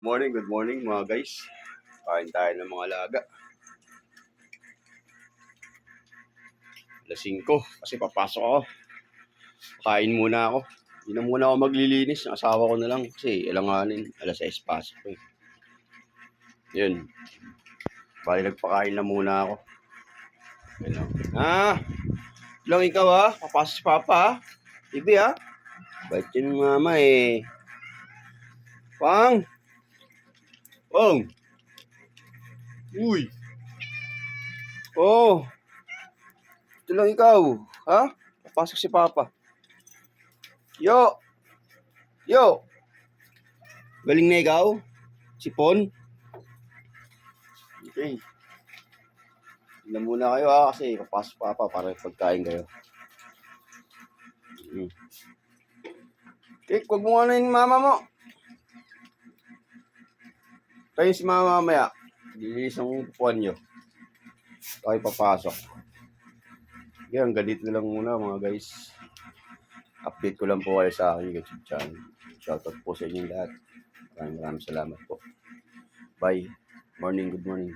Good morning mga guys. Kain tayo ng mga alaga. Alas 5 kasi papasok ako. Kain muna ako. Hindi na muna ako maglilinis. Ang asawa ko na lang kasi ilanganin. Alas 6 pasok ko eh. Yun. Bali nagpakain na muna ako. Yun. Lang ikaw ha. Papasok si Papa ha. Ibi ha. Bait yun mama eh. Pang! Pang! Uy! Oh! Ito lang ikaw. Ha? Papasok si Papa. Yo! Yo! Galing na ikaw? Sipon? Okay. Tignan muna kayo ha kasi papasok Papa para pagkain kayo. Okay, huwag mo ano yung mama mo. Tayo si mama mamaya. Dililis ang upuan nyo. Tayo papasok. Yan, ganito na lang muna mga guys. Update ko lang po kayo sa aking YouTube channel. Shoutout po sa inyong lahat. Maraming salamat po. Bye. Good morning.